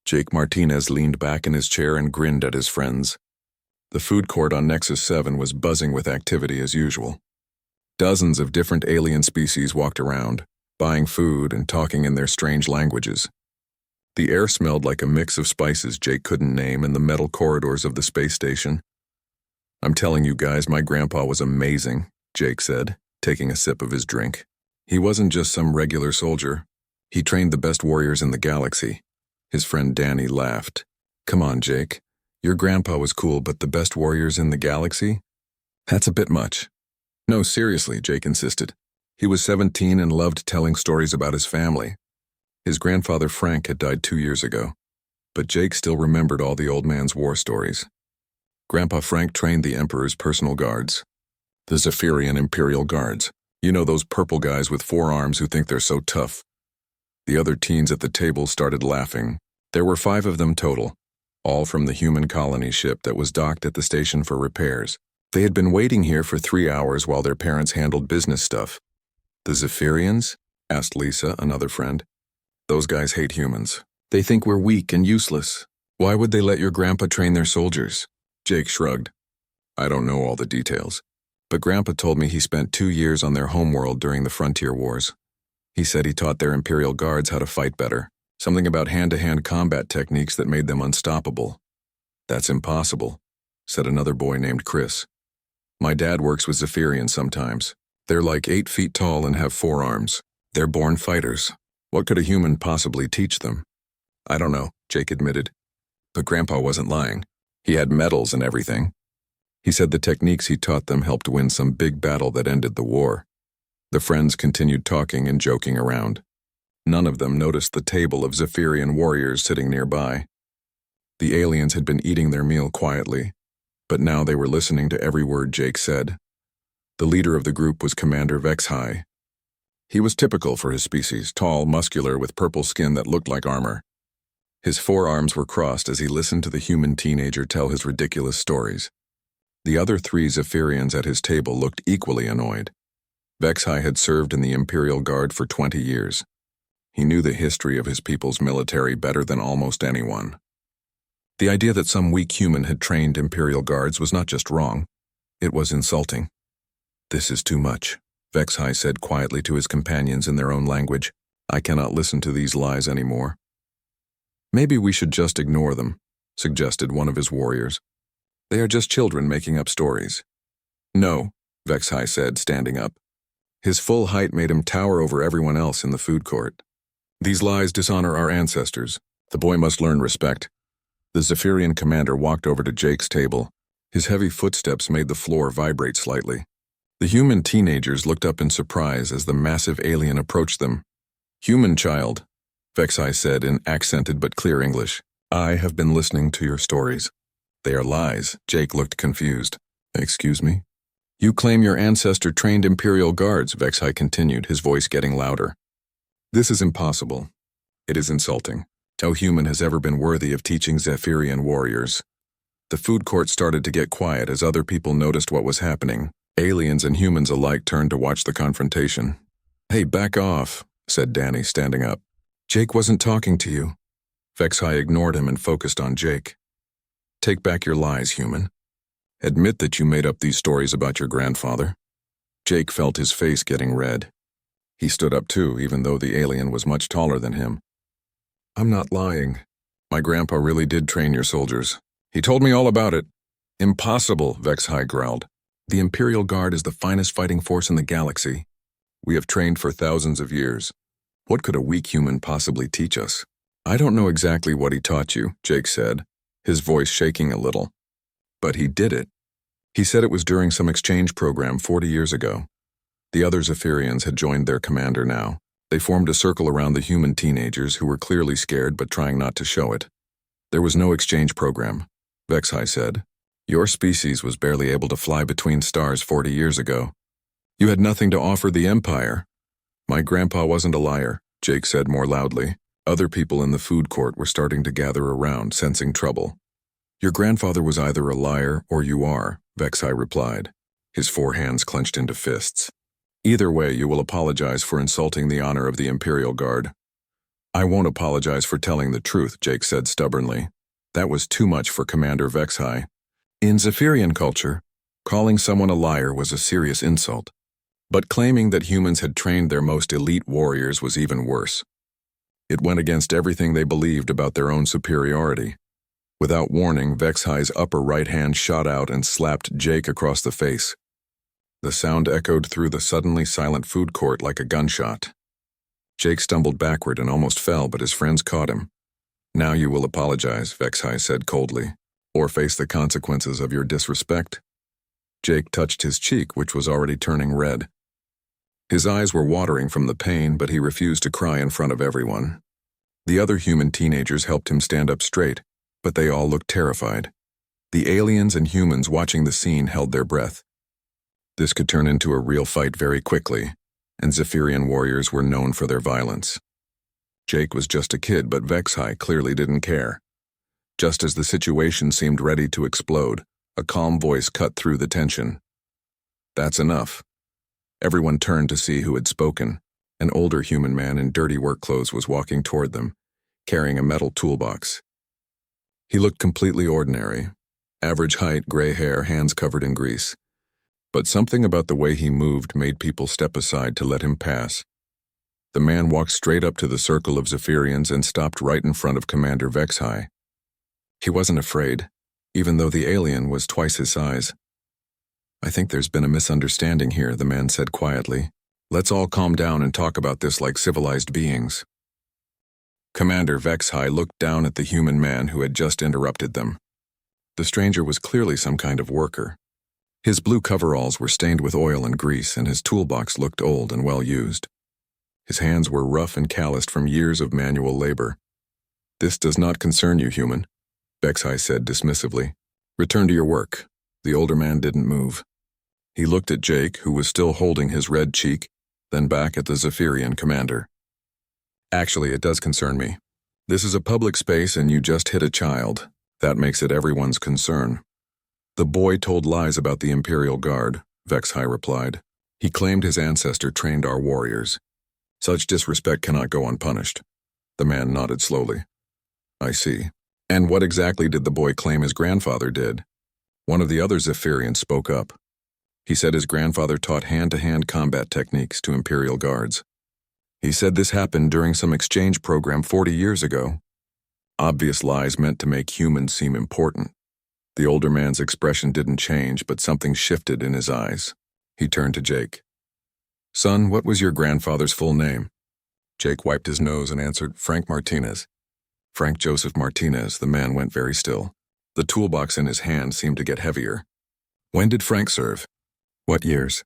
Jake Martinez leaned back in his chair and grinned at his friends. The food court on Nexus 7 was buzzing with activity as usual. Dozens of different alien species walked around, buying food and talking in their strange languages. The air smelled like a mix of spices Jake couldn't name in the metal corridors of the space station. "I'm telling you guys, my grandpa was amazing," Jake said, taking a sip of his drink. "He wasn't just some regular soldier. He trained the best warriors in the galaxy." His friend Danny laughed. "Come on, Jake. Your grandpa was cool, but the best warriors in the galaxy? That's a bit much." "No, seriously," Jake insisted. "He was 17 and loved telling stories about his family. His grandfather Frank had died 2 years ago, but Jake still remembered all the old man's war stories. Grandpa Frank trained the Emperor's personal guards, the Zephyrian Imperial Guards. You know, those purple guys with 4 arms who think they're so tough." The other teens at the table started laughing. There were 5 of them total, all from the human colony ship that was docked at the station for repairs. They had been waiting here for 3 hours while their parents handled business stuff. "The Zephyrians?" asked Lisa, another friend. "Those guys hate humans. They think we're weak and useless. Why would they let your grandpa train their soldiers?" Jake shrugged. "I don't know all the details, but Grandpa told me he spent 2 years on their homeworld during the Frontier Wars. He said he taught their Imperial Guards how to fight better, something about hand-to-hand combat techniques that made them unstoppable." "That's impossible," said another boy named Chris. "My dad works with Zephyrians sometimes. They're like 8 feet tall and have 4 arms. They're born fighters. What could a human possibly teach them?" "I don't know," Jake admitted. But Grandpa wasn't lying. He had medals and everything. He said the techniques he taught them helped win some big battle that ended the war. The friends continued talking and joking around. None of them noticed the table of Zephyrian warriors sitting nearby. The aliens had been eating their meal quietly, but now they were listening to every word Jake said. The leader of the group was Commander Vexhai. He was typical for his species, tall, muscular, with purple skin that looked like armor. His 4 arms were crossed as he listened to the human teenager tell his ridiculous stories. The other 3 Zephyrians at his table looked equally annoyed. Vexhai had served in the Imperial Guard for 20 years. He knew the history of his people's military better than almost anyone. The idea that some weak human had trained Imperial Guards was not just wrong, it was insulting. "This is too much," Vexhai said quietly to his companions in their own language. "I cannot listen to these lies anymore." "Maybe we should just ignore them," suggested one of his warriors. "They are just children making up stories." "No," Vexhai said, standing up. His full height made him tower over everyone else in the food court. "These lies dishonor our ancestors. The boy must learn respect." The Zephyrian commander walked over to Jake's table. His heavy footsteps made the floor vibrate slightly. The human teenagers looked up in surprise as the massive alien approached them. "Human child," Vexhai said in accented but clear English, "I have been listening to your stories." "They are lies." Jake looked confused. "Excuse me?" "You claim your ancestor trained Imperial Guards," Vexhai continued, his voice getting louder. "This is impossible. It is insulting. No human has ever been worthy of teaching Zephyrian warriors." The food court started to get quiet as other people noticed what was happening. Aliens and humans alike turned to watch the confrontation. "Hey, back off," said Danny, standing up. "Jake wasn't talking to you." Vexhai ignored him and focused on Jake. "Take back your lies, human. Admit that you made up these stories about your grandfather." Jake felt his face getting red. He stood up too, even though the alien was much taller than him. "I'm not lying. My grandpa really did train your soldiers. He told me all about it." "Impossible," Vexhai growled. "The Imperial Guard is the finest fighting force in the galaxy. We have trained for thousands of years. What could a weak human possibly teach us?" "I don't know exactly what he taught you," Jake said, his voice shaking a little. "But he did it. He said it was during some exchange program 40 years ago. The other Zephyrians had joined their commander now. They formed a circle around the human teenagers who were clearly scared but trying not to show it. There was no exchange program," Vexhai said. "Your species was barely able to fly between stars 40 years ago. You had nothing to offer the Empire." "My grandpa wasn't a liar," Jake said more loudly. Other people in the food court were starting to gather around, sensing trouble. "Your grandfather was either a liar or you are," Vexhai replied, his 4 hands clenched into fists. "Either way, you will apologize for insulting the honor of the Imperial Guard." I won't apologize for telling the truth, Jake said stubbornly. That was too much for Commander Vexhai. In Zephyrian culture, calling someone a liar was a serious insult. But claiming that humans had trained their most elite warriors was even worse. It went against everything they believed about their own superiority. Without warning, Vexhai's upper right hand shot out and slapped Jake across the face. The sound echoed through the suddenly silent food court like a gunshot. Jake stumbled backward and almost fell, but his friends caught him. Now you will apologize, Vexhai said coldly, or face the consequences of your disrespect. Jake touched his cheek, which was already turning red. His eyes were watering from the pain, but he refused to cry in front of everyone. The other human teenagers helped him stand up straight, but they all looked terrified. The aliens and humans watching the scene held their breath. This could turn into a real fight very quickly, and Zephyrian warriors were known for their violence. Jake was just a kid, but Vexhai clearly didn't care. Just as the situation seemed ready to explode, a calm voice cut through the tension. That's enough. Everyone turned to see who had spoken. An older human man in dirty work clothes was walking toward them, carrying a metal toolbox. He looked completely ordinary. Average height, gray hair, hands covered in grease. But something about the way he moved made people step aside to let him pass. The man walked straight up to the circle of Zephyrians and stopped right in front of Commander Vexhai. He wasn't afraid, even though the alien was twice his size. I think there's been a misunderstanding here, the man said quietly. Let's all calm down and talk about this like civilized beings. Commander Vexhai looked down at the human man who had just interrupted them. The stranger was clearly some kind of worker. His blue coveralls were stained with oil and grease, and his toolbox looked old and well used. His hands were rough and calloused from years of manual labor. This does not concern you, human, Vexhai said dismissively. Return to your work. The older man didn't move. He looked at Jake, who was still holding his red cheek, then back at the Zephyrian commander. Actually, it does concern me. This is a public space and you just hit a child. That makes it everyone's concern. The boy told lies about the Imperial Guard, Vexhai replied. He claimed his ancestor trained our warriors. Such disrespect cannot go unpunished. The man nodded slowly. I see. And what exactly did the boy claim his grandfather did? One of the other Zephyrians spoke up. He said his grandfather taught hand-to-hand combat techniques to Imperial guards. He said this happened during some exchange program 40 years ago. Obvious lies meant to make humans seem important. The older man's expression didn't change, but something shifted in his eyes. He turned to Jake. Son, what was your grandfather's full name? Jake wiped his nose and answered, Frank Martinez. Frank Joseph Martinez. The man went very still. The toolbox in his hand seemed to get heavier. When did Frank serve? What years?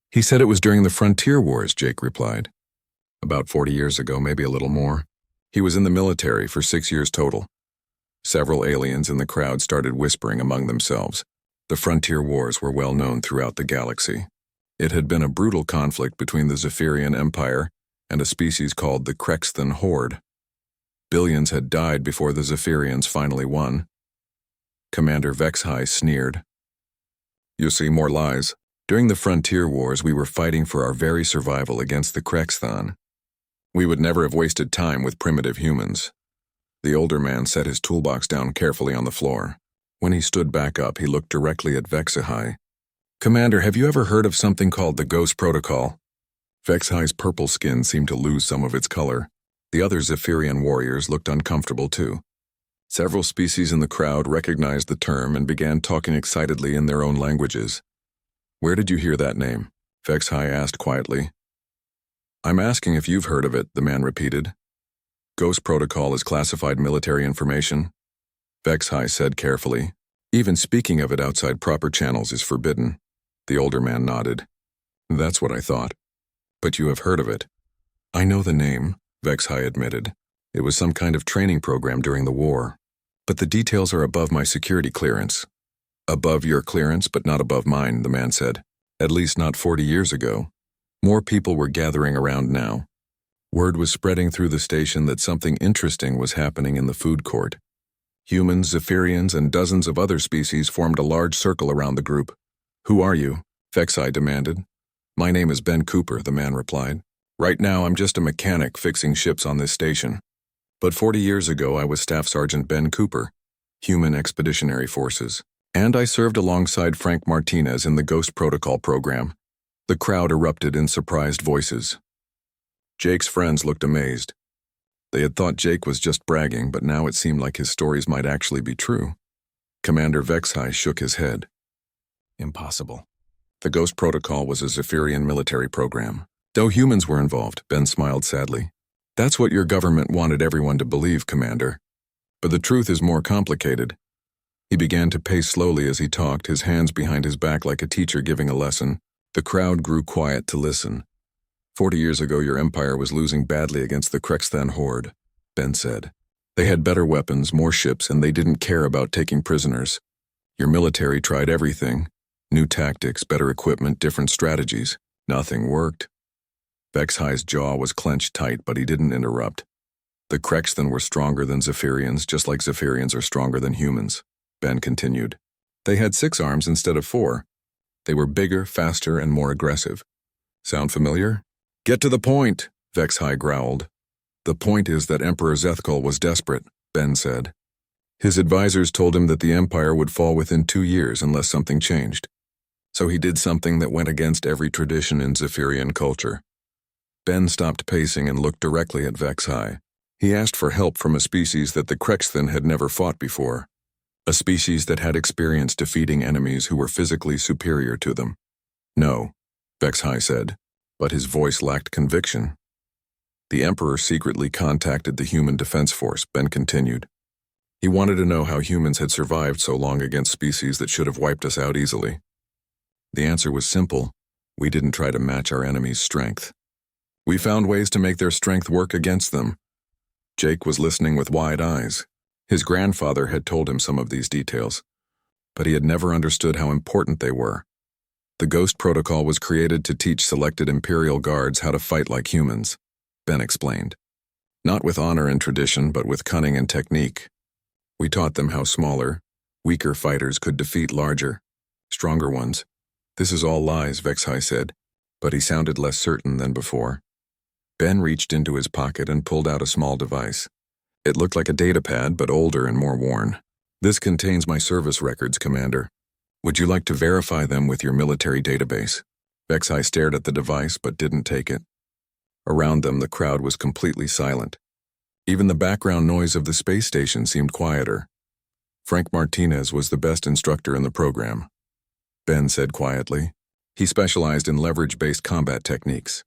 He said it was during the Frontier Wars, Jake replied. About 40 years ago, maybe a little more. He was in the military for 6 years total. Several aliens in the crowd started whispering among themselves. The Frontier Wars were well known throughout the galaxy. It had been a brutal conflict between the Zephyrian Empire and a species called the Krexthan Horde. Billions had died before the Zephyrians finally won. Commander Vexhai sneered. You see, more lies. During the Frontier Wars, we were fighting for our very survival against the Krexthan. We would never have wasted time with primitive humans. The older man set his toolbox down carefully on the floor. When he stood back up, he looked directly at Vexhai. Commander, have you ever heard of something called the Ghost Protocol? Vexhai's purple skin seemed to lose some of its color. The other Zephyrian warriors looked uncomfortable too. Several species in the crowd recognized the term and began talking excitedly in their own languages. Where did you hear that name? Vexhai asked quietly. I'm asking if you've heard of it, the man repeated. Ghost Protocol is classified military information, Vexhai said carefully. Even speaking of it outside proper channels is forbidden. The older man nodded. That's what I thought. But you have heard of it. I know the name, Vexhai admitted. It was some kind of training program during the war. But the details are above my security clearance. Above your clearance, but not above mine, the man said. At least not 40 years ago. More people were gathering around now. Word was spreading through the station that something interesting was happening in the food court. Humans, Zephyrians, and dozens of other species formed a large circle around the group. Who are you? Vexhai demanded. My name is Ben Cooper, the man replied. Right now, I'm just a mechanic fixing ships on this station. But 40 years ago, I was Staff Sergeant Ben Cooper, Human Expeditionary Forces. And I served alongside Frank Martinez in the Ghost Protocol program. The crowd erupted in surprised voices. Jake's friends looked amazed. They had thought Jake was just bragging, but now it seemed like his stories might actually be true. Commander Vexhai shook his head. Impossible. The Ghost Protocol was a Zephyrian military program. Though humans were involved, Ben smiled sadly. That's what your government wanted everyone to believe, Commander. But the truth is more complicated. He began to pace slowly as he talked, his hands behind his back like a teacher giving a lesson. The crowd grew quiet to listen. 40 years ago, your empire was losing badly against the Krexthan horde, Ben said. They had better weapons, more ships, and they didn't care about taking prisoners. Your military tried everything. New tactics, better equipment, different strategies. Nothing worked. Vexhai's jaw was clenched tight, but he didn't interrupt. The Krexthan were stronger than Zephyrians, just like Zephyrians are stronger than humans, Ben continued. They had 6 arms instead of 4. They were bigger, faster, and more aggressive. Sound familiar? Get to the point, Vexhai growled. The point is that Emperor Zethkal was desperate, Ben said. His advisors told him that the empire would fall within 2 years unless something changed. So he did something that went against every tradition in Zephyrian culture. Ben stopped pacing and looked directly at Vexhai. He asked for help from a species that the Krexthan had never fought before. A species that had experience defeating enemies who were physically superior to them. No, Vexhai said, but his voice lacked conviction. The Emperor secretly contacted the Human Defense Force, Ben continued. He wanted to know how humans had survived so long against species that should have wiped us out easily. The answer was simple. We didn't try to match our enemy's strength. We found ways to make their strength work against them. Jake was listening with wide eyes. His grandfather had told him some of these details, but he had never understood how important they were. The Ghost Protocol was created to teach selected Imperial Guards how to fight like humans, Ben explained. Not with honor and tradition, but with cunning and technique. We taught them how smaller, weaker fighters could defeat larger, stronger ones. This is all lies, Vexhai said, but he sounded less certain than before. Ben reached into his pocket and pulled out a small device. It looked like a datapad, but older and more worn. This contains my service records, Commander. Would you like to verify them with your military database? Vexhai stared at the device, but didn't take it. Around them, the crowd was completely silent. Even the background noise of the space station seemed quieter. Frank Martinez was the best instructor in the program, Ben said quietly. He specialized in leverage-based combat techniques,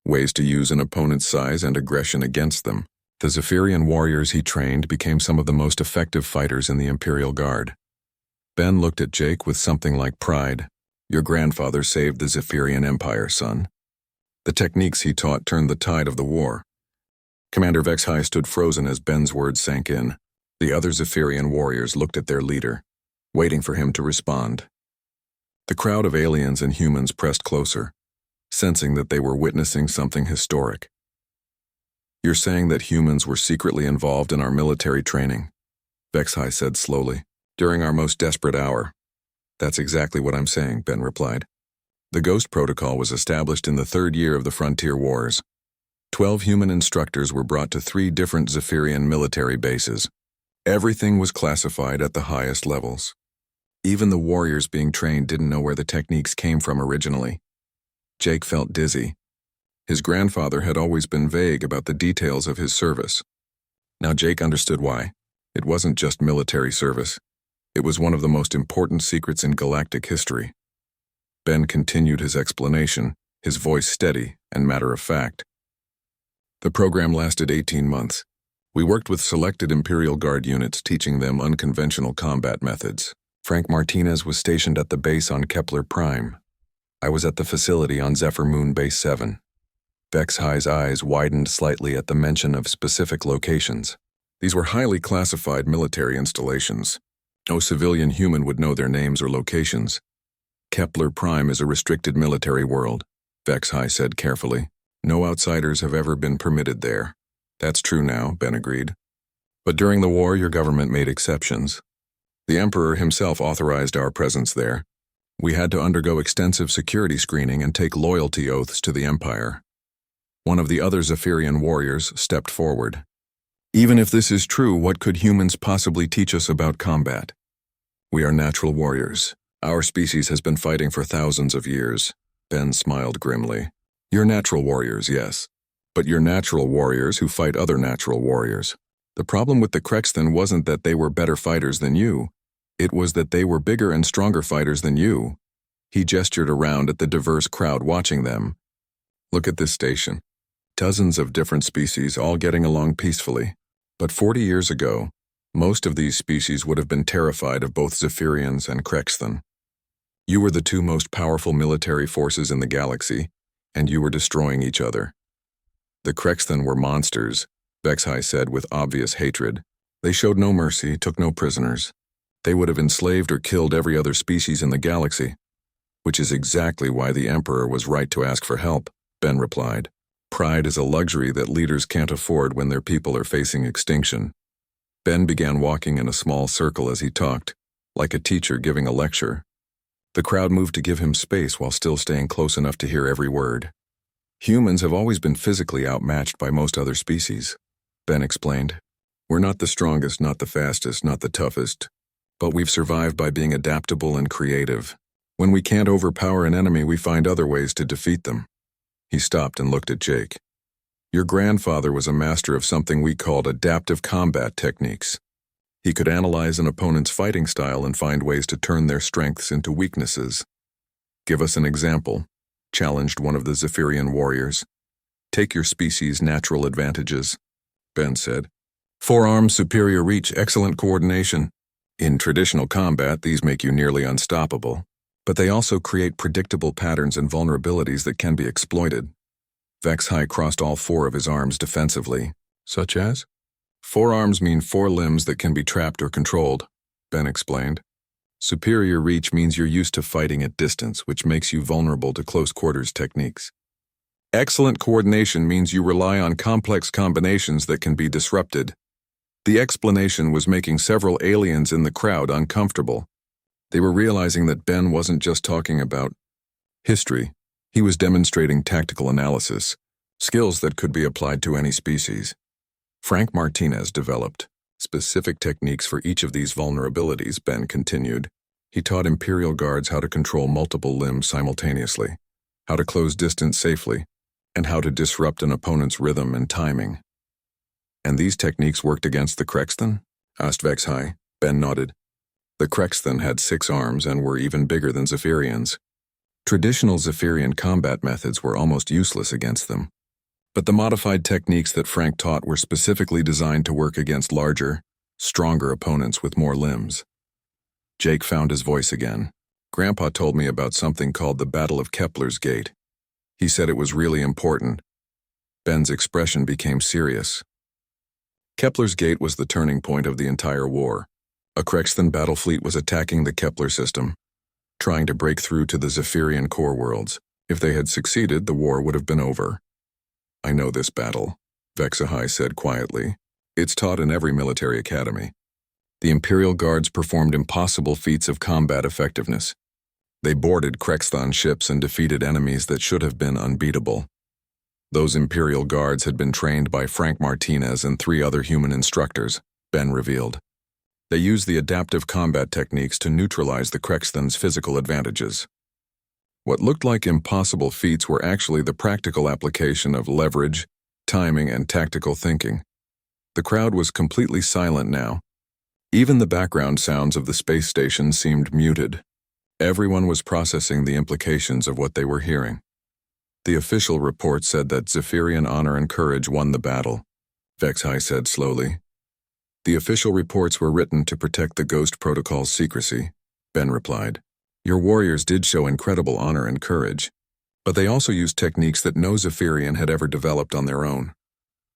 ways to use an opponent's size and aggression against them. The Zephyrian warriors he trained became some of the most effective fighters in the Imperial Guard. Ben looked at Jake with something like pride. Your grandfather saved the Zephyrian Empire, son. The techniques he taught turned the tide of the war. Commander Vexhai stood frozen as Ben's words sank in. The other Zephyrian warriors looked at their leader, waiting for him to respond. The crowd of aliens and humans pressed closer, sensing that they were witnessing something historic. You're saying that humans were secretly involved in our military training, Vexhai said slowly, during our most desperate hour. That's exactly what I'm saying, Ben replied. The Ghost Protocol was established in the 3rd year of the Frontier Wars. 12 human instructors were brought to 3 different Zephyrian military bases. Everything was classified at the highest levels. Even the warriors being trained didn't know where the techniques came from originally. Jake felt dizzy. His grandfather had always been vague about the details of his service. Now Jake understood why. It wasn't just military service. It was one of the most important secrets in galactic history. Ben continued his explanation, his voice steady and matter-of-fact. The program lasted 18 months. We worked with selected Imperial Guard units, teaching them unconventional combat methods. Frank Martinez was stationed at the base on Kepler Prime. I was at the facility on Zephyr Moon Base 7. Vexhai's eyes widened slightly at the mention of specific locations. These were highly classified military installations. No civilian human would know their names or locations. Kepler Prime is a restricted military world, Vexhai said carefully. No outsiders have ever been permitted there. That's true now, Ben agreed. But during the war, your government made exceptions. The Emperor himself authorized our presence there. We had to undergo extensive security screening and take loyalty oaths to the Empire. One of the other Zephyrian warriors stepped forward. Even if this is true, what could humans possibly teach us about combat? We are natural warriors. Our species has been fighting for thousands of years. Ben smiled grimly. You're natural warriors, yes. But you're natural warriors who fight other natural warriors. The problem with the Krexthan wasn't that they were better fighters than you. It was that they were bigger and stronger fighters than you. He gestured around at the diverse crowd watching them. Look at this station. Dozens of different species all getting along peacefully. But 40 years ago, most of these species would have been terrified of both Zephyrians and Krexthan. You were the two most powerful military forces in the galaxy, and you were destroying each other. The Krexthan were monsters, Vexhai said with obvious hatred. They showed no mercy, took no prisoners. They would have enslaved or killed every other species in the galaxy. Which is exactly why the Emperor was right to ask for help, Ben replied. Pride is a luxury that leaders can't afford when their people are facing extinction. Ben began walking in a small circle as he talked, like a teacher giving a lecture. The crowd moved to give him space while still staying close enough to hear every word. Humans have always been physically outmatched by most other species, Ben explained. We're not the strongest, not the fastest, not the toughest, but we've survived by being adaptable and creative. When we can't overpower an enemy, we find other ways to defeat them. He stopped and looked at Jake. Your grandfather was a master of something we called adaptive combat techniques. He could analyze an opponent's fighting style and find ways to turn their strengths into weaknesses. Give us an example, challenged one of the Zephyrian warriors. Take your species' natural advantages, Ben said. Forearms, superior reach, excellent coordination. In traditional combat, these make you nearly unstoppable, but they also create predictable patterns and vulnerabilities that can be exploited. Vexhai crossed all four of his arms defensively. Such as? Forearms mean four limbs that can be trapped or controlled, Ben explained. Superior reach means you're used to fighting at distance, which makes you vulnerable to close-quarters techniques. Excellent coordination means you rely on complex combinations that can be disrupted. The explanation was making several aliens in the crowd uncomfortable. They were realizing that Ben wasn't just talking about history. He was demonstrating tactical analysis, skills that could be applied to any species. Frank Martinez developed specific techniques for each of these vulnerabilities, Ben continued. He taught Imperial Guards how to control multiple limbs simultaneously, how to close distance safely, and how to disrupt an opponent's rhythm and timing. And these techniques worked against the Krexthan? Asked Vexhai. Ben nodded. The Krexthan had 6 arms and were even bigger than Zephyrians. Traditional Zephyrian combat methods were almost useless against them. But the modified techniques that Frank taught were specifically designed to work against larger, stronger opponents with more limbs. Jake found his voice again. Grandpa told me about something called the Battle of Kepler's Gate. He said it was really important. Ben's expression became serious. Kepler's Gate was the turning point of the entire war. A Krexthan battle fleet was attacking the Kepler system, trying to break through to the Zephyrian core worlds. If they had succeeded, the war would have been over. I know this battle, Vexhai said quietly. It's taught in every military academy. The Imperial Guards performed impossible feats of combat effectiveness. They boarded Krexthan ships and defeated enemies that should have been unbeatable. Those Imperial Guards had been trained by Frank Martinez and 3 other human instructors, Ben revealed. They used the adaptive combat techniques to neutralize the Krexthan's physical advantages. What looked like impossible feats were actually the practical application of leverage, timing, and tactical thinking. The crowd was completely silent now. Even the background sounds of the space station seemed muted. Everyone was processing the implications of what they were hearing. The official report said that Zephyrian honor and courage won the battle, Vexhai said slowly. The official reports were written to protect the Ghost Protocol's secrecy, Ben replied. Your warriors did show incredible honor and courage, but they also used techniques that no Zephyrian had ever developed on their own.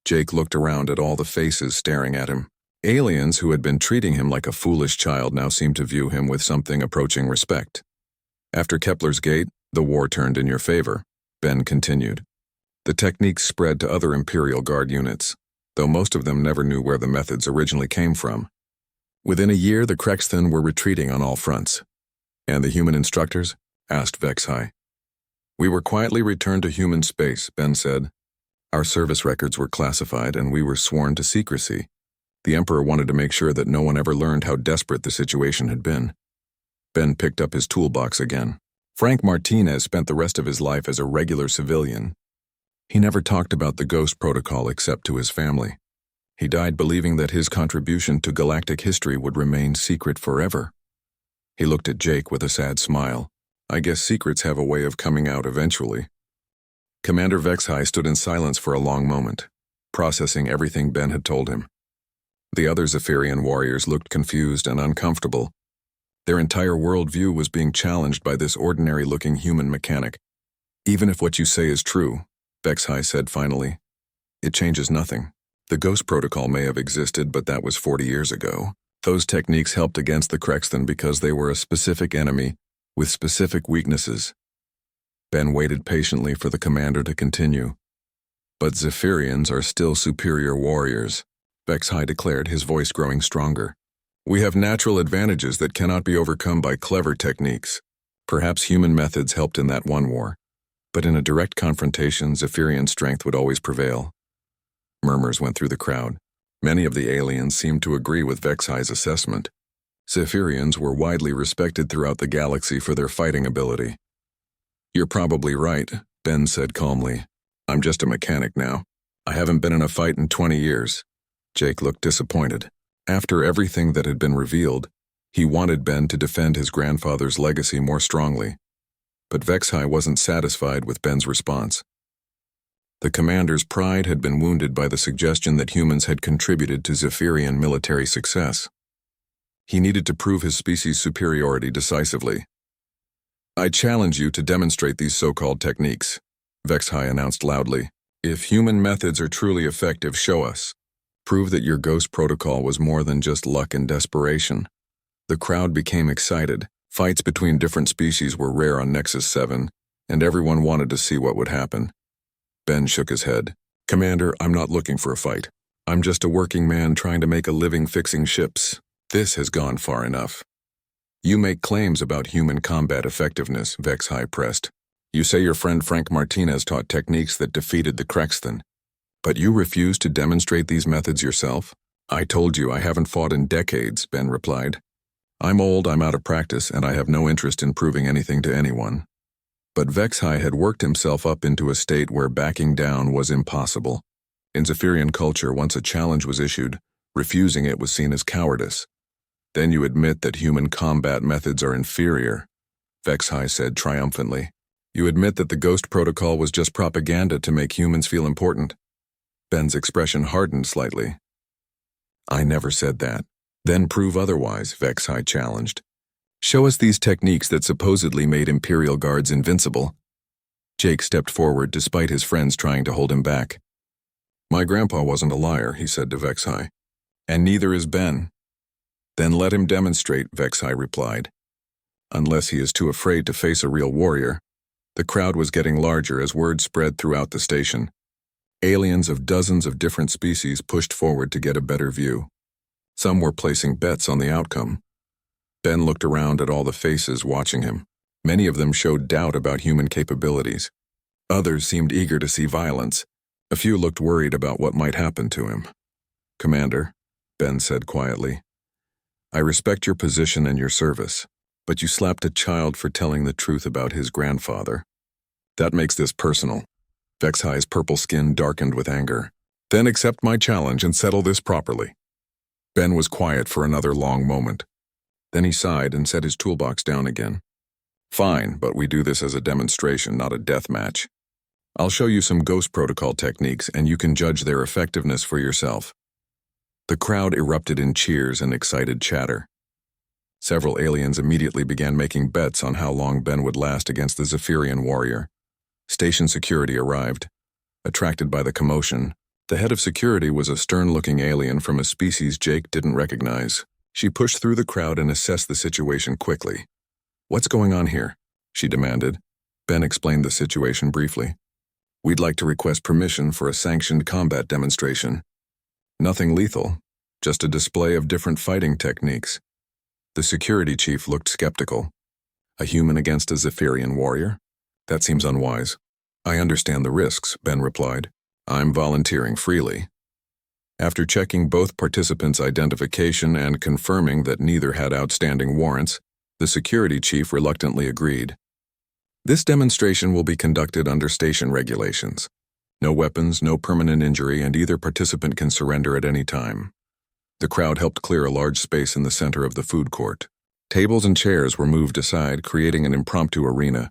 Jake looked around at all the faces staring at him. Aliens who had been treating him like a foolish child now seemed to view him with something approaching respect. After Kepler's Gate, the war turned in your favor, Ben continued. The techniques spread to other Imperial Guard units, though most of them never knew where the methods originally came from. Within a year, the Krexthan were retreating on all fronts. And the human instructors? Asked Vexhai. We were quietly returned to human space, Ben said. Our service records were classified and we were sworn to secrecy. The Emperor wanted to make sure that no one ever learned how desperate the situation had been. Ben picked up his toolbox again. Frank Martinez spent the rest of his life as a regular civilian. He never talked about the Ghost Protocol except to his family. He died believing that his contribution to galactic history would remain secret forever. He looked at Jake with a sad smile. I guess secrets have a way of coming out eventually. Commander Vexhai stood in silence for a long moment, processing everything Ben had told him. The other Zephyrian warriors looked confused and uncomfortable. Their entire worldview was being challenged by this ordinary-looking human mechanic. Even if what you say is true, Vexhai said finally, it changes nothing. The Ghost Protocol may have existed, but that was 40 years ago. Those techniques helped against the Crexton because they were a specific enemy with specific weaknesses. Ben waited patiently for the commander to continue. But Zephyrians are still superior warriors, Vexhai declared, his voice growing stronger. We have natural advantages that cannot be overcome by clever techniques. Perhaps human methods helped in that one war, but in a direct confrontation, Zephyrian strength would always prevail. Murmurs went through the crowd. Many of the aliens seemed to agree with Vexhai's assessment. Zephyrians were widely respected throughout the galaxy for their fighting ability. You're probably right, Ben said calmly. I'm just a mechanic now. I haven't been in a fight in 20 years. Jake looked disappointed. After everything that had been revealed, he wanted Ben to defend his grandfather's legacy more strongly. But Vexhai wasn't satisfied with Ben's response. The commander's pride had been wounded by the suggestion that humans had contributed to Zephyrian military success. He needed to prove his species' superiority decisively. I challenge you to demonstrate these so-called techniques, Vexhai announced loudly. If human methods are truly effective, show us. Prove that your Ghost Protocol was more than just luck and desperation. The crowd became excited. Fights between different species were rare on Nexus 7, and everyone wanted to see what would happen. Ben shook his head. Commander, I'm not looking for a fight. I'm just a working man trying to make a living fixing ships. This has gone far enough. You make claims about human combat effectiveness, Vexhai pressed. You say your friend Frank Martinez taught techniques that defeated the Crexton. But you refuse to demonstrate these methods yourself? I told you I haven't fought in decades, Ben replied. I'm old, I'm out of practice, and I have no interest in proving anything to anyone. But Vexhai had worked himself up into a state where backing down was impossible. In Zephyrian culture, once a challenge was issued, refusing it was seen as cowardice. Then you admit that human combat methods are inferior, Vexhai said triumphantly. You admit that the Ghost Protocol was just propaganda to make humans feel important. Ben's expression hardened slightly. I never said that. Then prove otherwise, Vexhai challenged. Show us these techniques that supposedly made Imperial Guards invincible. Jake stepped forward despite his friends trying to hold him back. My grandpa wasn't a liar, he said to Vexhai. And neither is Ben. Then let him demonstrate, Vexhai replied. Unless he is too afraid to face a real warrior. The crowd was getting larger as word spread throughout the station. Aliens of dozens of different species pushed forward to get a better view. Some were placing bets on the outcome. Ben looked around at all the faces watching him. Many of them showed doubt about human capabilities. Others seemed eager to see violence. A few looked worried about what might happen to him. Commander, Ben said quietly, I respect your position and your service, but you slapped a child for telling the truth about his grandfather. That makes this personal. Vexhai's purple skin darkened with anger. Then accept my challenge and settle this properly. Ben was quiet for another long moment. Then he sighed and set his toolbox down again. Fine, but we do this as a demonstration, not a death match. I'll show you some Ghost Protocol techniques and you can judge their effectiveness for yourself. The crowd erupted in cheers and excited chatter. Several aliens immediately began making bets on how long Ben would last against the Zephyrian warrior. Station security arrived. Attracted by the commotion, the head of security was a stern-looking alien from a species Jake didn't recognize. She pushed through the crowd and assessed the situation quickly. What's going on here? She demanded. Ben explained the situation briefly. We'd like to request permission for a sanctioned combat demonstration. Nothing lethal, just a display of different fighting techniques. The security chief looked skeptical. A human against a Zephyrian warrior? That seems unwise. I understand the risks, Ben replied. I'm volunteering freely. After checking both participants' identification and confirming that neither had outstanding warrants, the security chief reluctantly agreed. This demonstration will be conducted under station regulations. No weapons, no permanent injury, and either participant can surrender at any time. The crowd helped clear a large space in the center of the food court. Tables and chairs were moved aside, creating an impromptu arena.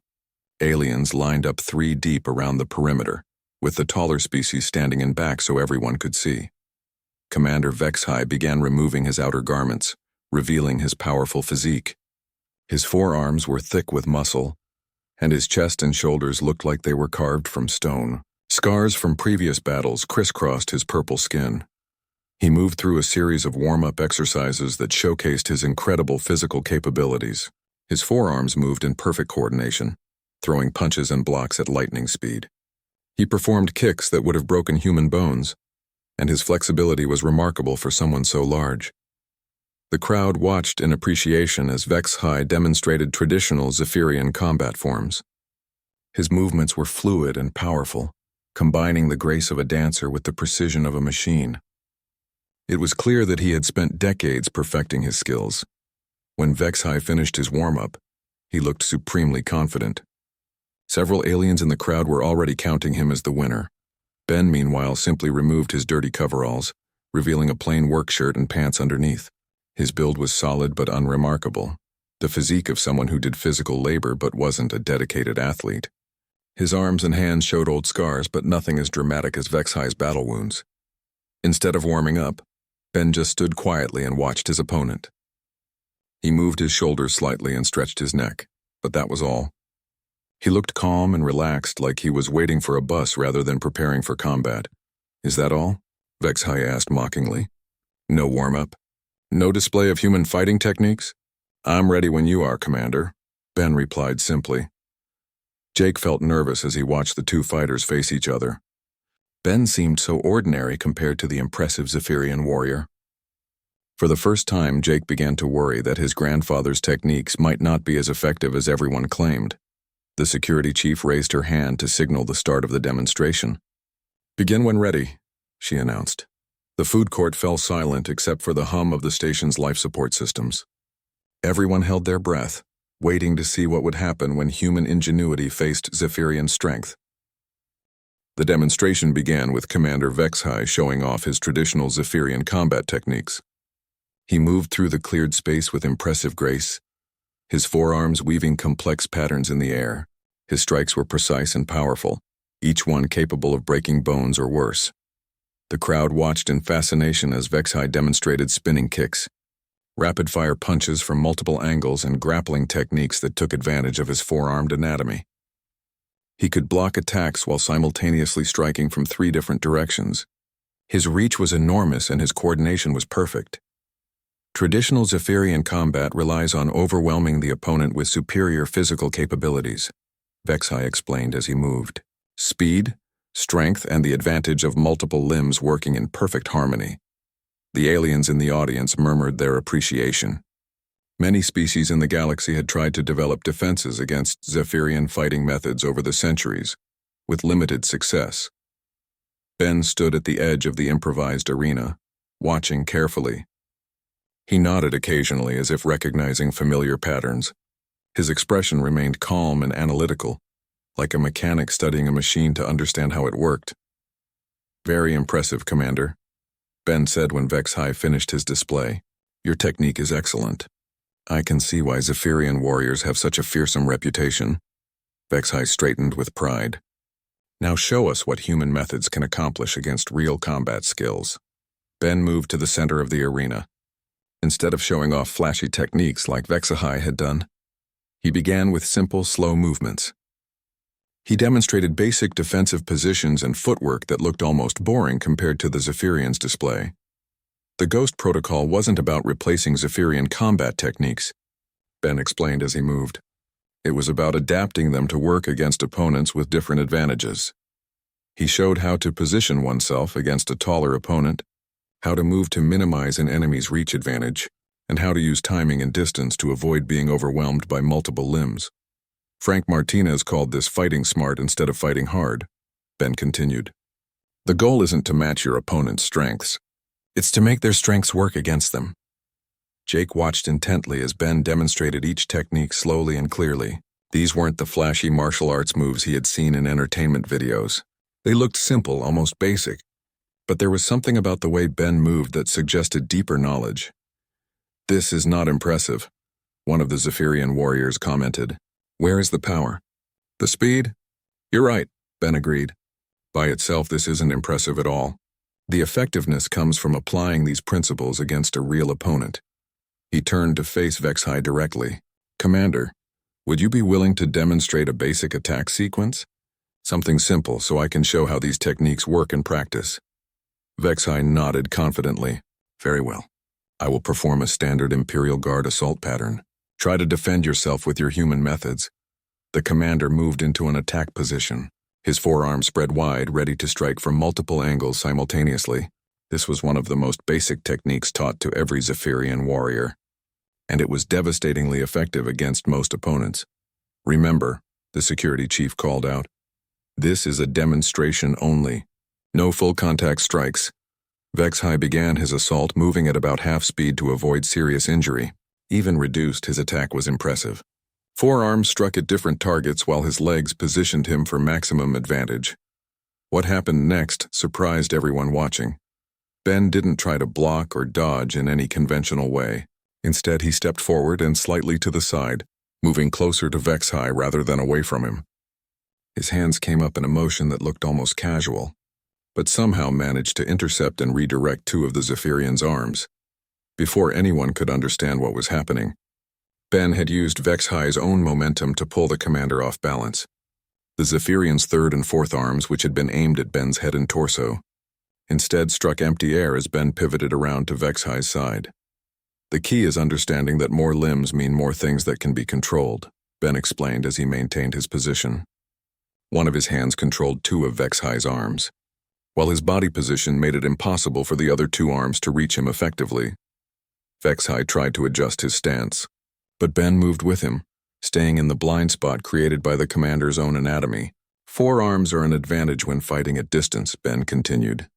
Aliens lined up 3 deep around the perimeter, with the taller species standing in back so everyone could see. Commander Vexhai began removing his outer garments, revealing his powerful physique. His forearms were thick with muscle, and his chest and shoulders looked like they were carved from stone. Scars from previous battles crisscrossed his purple skin. He moved through a series of warm-up exercises that showcased his incredible physical capabilities. His forearms moved in perfect coordination, throwing punches and blocks at lightning speed. He performed kicks that would have broken human bones, and his flexibility was remarkable for someone so large. The crowd watched in appreciation as Vexhai demonstrated traditional Zephyrian combat forms. His movements were fluid and powerful, combining the grace of a dancer with the precision of a machine. It was clear that he had spent decades perfecting his skills. When Vexhai finished his warm-up, he looked supremely confident. Several aliens in the crowd were already counting him as the winner. Ben, meanwhile, simply removed his dirty coveralls, revealing a plain work shirt and pants underneath. His build was solid but unremarkable, the physique of someone who did physical labor but wasn't a dedicated athlete. His arms and hands showed old scars, but nothing as dramatic as Vexhai's battle wounds. Instead of warming up, Ben just stood quietly and watched his opponent. He moved his shoulders slightly and stretched his neck, but that was all. He looked calm and relaxed, like he was waiting for a bus rather than preparing for combat. "Is that all?" Vexhai asked mockingly. "No warm-up? No display of human fighting techniques?" "I'm ready when you are, Commander," Ben replied simply. Jake felt nervous as he watched the 2 fighters face each other. Ben seemed so ordinary compared to the impressive Zephyrian warrior. For the first time, Jake began to worry that his grandfather's techniques might not be as effective as everyone claimed. The security chief raised her hand to signal the start of the demonstration. "Begin when ready," she announced. The food court fell silent except for the hum of the station's life support systems. Everyone held their breath, waiting to see what would happen when human ingenuity faced Zephyrian strength. The demonstration began with Commander Vexhai showing off his traditional Zephyrian combat techniques. He moved through the cleared space with impressive grace, his forearms weaving complex patterns in the air. His strikes were precise and powerful, each one capable of breaking bones or worse. The crowd watched in fascination as Vexhai demonstrated spinning kicks, rapid-fire punches from multiple angles, and grappling techniques that took advantage of his forearmed anatomy. He could block attacks while simultaneously striking from 3 different directions. His reach was enormous and his coordination was perfect. Traditional Zephyrian combat relies on overwhelming the opponent with superior physical capabilities, Vexhai explained as he moved. Speed, strength, and the advantage of multiple limbs working in perfect harmony. The aliens in the audience murmured their appreciation. Many species in the galaxy had tried to develop defenses against Zephyrian fighting methods over the centuries, with limited success. Ben stood at the edge of the improvised arena, watching carefully. He nodded occasionally as if recognizing familiar patterns. His expression remained calm and analytical, like a mechanic studying a machine to understand how it worked. "Very impressive, Commander," Ben said when Vexhai finished his display. "Your technique is excellent. I can see why Zephyrian warriors have such a fearsome reputation." Vexhai straightened with pride. "Now show us what human methods can accomplish against real combat skills." Ben moved to the center of the arena. Instead of showing off flashy techniques like Vexhai had done, he began with simple, slow movements. He demonstrated basic defensive positions and footwork that looked almost boring compared to the Zephyrians' display. The Ghost Protocol wasn't about replacing Zephyrian combat techniques, Ben explained as he moved. It was about adapting them to work against opponents with different advantages. He showed how to position oneself against a taller opponent, how to move to minimize an enemy's reach advantage, and how to use timing and distance to avoid being overwhelmed by multiple limbs. Frank Martinez called this fighting smart instead of fighting hard, Ben continued. The goal isn't to match your opponent's strengths. It's to make their strengths work against them. Jake watched intently as Ben demonstrated each technique slowly and clearly. These weren't the flashy martial arts moves he had seen in entertainment videos. They looked simple, almost basic. But there was something about the way Ben moved that suggested deeper knowledge. "This is not impressive," one of the Zephyrian warriors commented. "Where is the power?" "The speed?" "You're right," Ben agreed. "By itself, this isn't impressive at all. The effectiveness comes from applying these principles against a real opponent." He turned to face Vexhai directly. "Commander, would you be willing to demonstrate a basic attack sequence? Something simple so I can show how these techniques work in practice." Vexhai nodded confidently. "Very well. I will perform a standard Imperial Guard assault pattern. Try to defend yourself with your human methods." The commander moved into an attack position, his forearms spread wide, ready to strike from multiple angles simultaneously. This was one of the most basic techniques taught to every Zephyrian warrior, and it was devastatingly effective against most opponents. "Remember," the security chief called out, "this is a demonstration only. No full contact strikes." Vexhai began his assault, moving at about half speed to avoid serious injury. Even reduced, his attack was impressive. Forearms struck at different targets while his legs positioned him for maximum advantage. What happened next surprised everyone watching. Ben didn't try to block or dodge in any conventional way. Instead, he stepped forward and slightly to the side, moving closer to Vexhai rather than away from him. His hands came up in a motion that looked almost casual, but somehow managed to intercept and redirect two of the Zephyrian's arms. Before anyone could understand what was happening, Ben had used Vexhai's own momentum to pull the commander off balance. The Zephyrian's third and fourth arms, which had been aimed at Ben's head and torso, instead struck empty air as Ben pivoted around to Vexhai's side. "The key is understanding that more limbs mean more things that can be controlled," Ben explained as he maintained his position. One of his hands controlled two of Vexhai's arms, while his body position made it impossible for the other two arms to reach him effectively. Vexhai tried to adjust his stance, but Ben moved with him, staying in the blind spot created by the commander's own anatomy. "Forearms are an advantage when fighting at distance," Ben continued.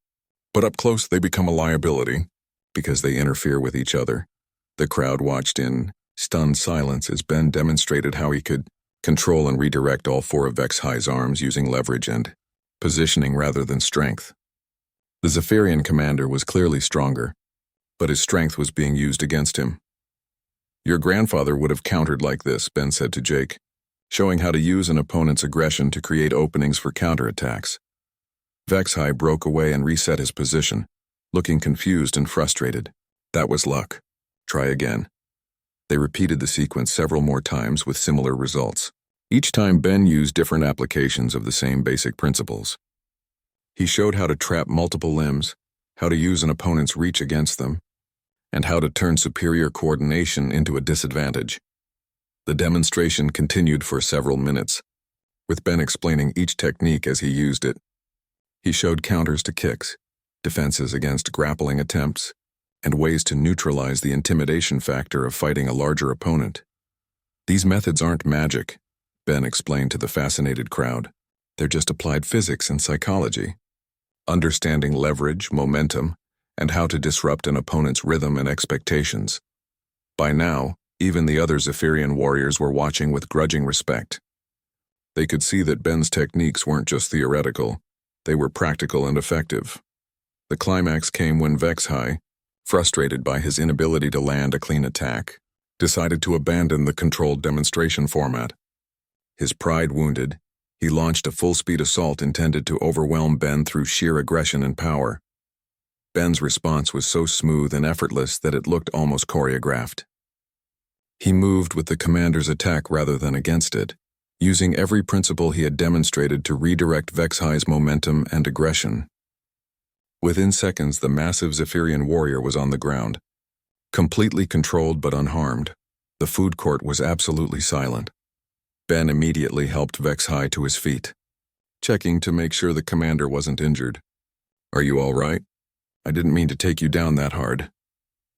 "But up close they become a liability, because they interfere with each other." The crowd watched in stunned silence as Ben demonstrated how he could control and redirect all four of Vexhai's arms using leverage and positioning rather than strength. The Zephyrian commander was clearly stronger, but his strength was being used against him. "Your grandfather would have countered like this," Ben said to Jake, showing how to use an opponent's aggression to create openings for counterattacks. Vexhai broke away and reset his position, looking confused and frustrated. "That was luck. Try again." They repeated the sequence several more times with similar results. Each time Ben used different applications of the same basic principles. He showed how to trap multiple limbs, how to use an opponent's reach against them, and how to turn superior coordination into a disadvantage. The demonstration continued for several minutes, with Ben explaining each technique as he used it. He showed counters to kicks, defenses against grappling attempts, and ways to neutralize the intimidation factor of fighting a larger opponent. "These methods aren't magic," Ben explained to the fascinated crowd. "They're just applied physics and psychology. Understanding leverage, momentum, and how to disrupt an opponent's rhythm and expectations." By now, even the other Zephyrian warriors were watching with grudging respect. They could see that Ben's techniques weren't just theoretical, they were practical and effective. The climax came when Vexhai, frustrated by his inability to land a clean attack, decided to abandon the controlled demonstration format. His pride wounded, he launched a full-speed assault intended to overwhelm Ben through sheer aggression and power. Ben's response was so smooth and effortless that it looked almost choreographed. He moved with the commander's attack rather than against it, using every principle he had demonstrated to redirect Vexhai's momentum and aggression. Within seconds, the massive Zephyrian warrior was on the ground, completely controlled but unharmed. The food court was absolutely silent. Ben immediately helped Vexhai to his feet, checking to make sure the commander wasn't injured. "Are you all right? I didn't mean to take you down that hard."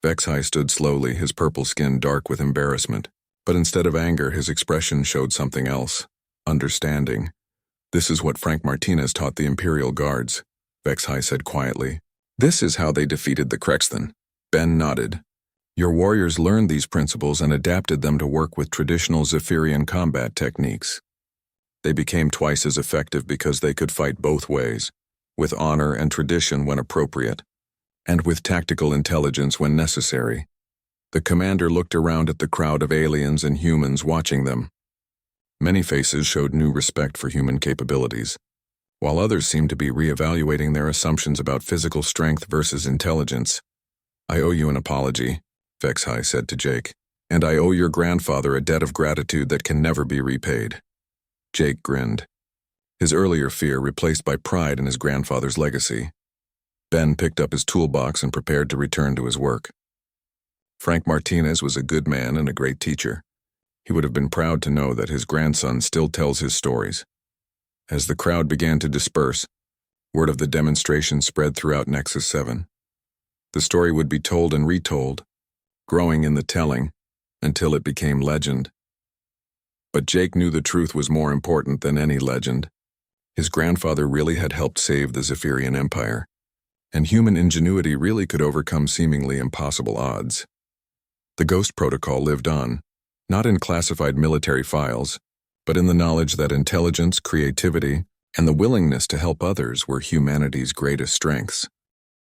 Vexhai stood slowly, his purple skin dark with embarrassment, but instead of anger, his expression showed something else: understanding. This is what Frank Martinez taught the Imperial Guards. HFY said quietly. This is how they defeated the Crexton. Ben nodded. Your warriors learned these principles and adapted them to work with traditional Zephyrian combat techniques. They became twice as effective because they could fight both ways, with honor and tradition when appropriate, and with tactical intelligence when necessary. The commander looked around at the crowd of aliens and humans watching them. Many faces showed new respect for human capabilities, while others seemed to be reevaluating their assumptions about physical strength versus intelligence. I owe you an apology, HFY said to Jake, and I owe your grandfather a debt of gratitude that can never be repaid. Jake grinned, his earlier fear replaced by pride in his grandfather's legacy. Ben picked up his toolbox and prepared to return to his work. Frank Martinez was a good man and a great teacher. He would have been proud to know that his grandson still tells his stories. As the crowd began to disperse, word of the demonstration spread throughout Nexus 7. The story would be told and retold, growing in the telling, until it became legend. But Jake knew the truth was more important than any legend. His grandfather really had helped save the Zephyrian Empire, and human ingenuity really could overcome seemingly impossible odds. The Ghost Protocol lived on, not in classified military files, but in the knowledge that intelligence, creativity, and the willingness to help others were humanity's greatest strengths.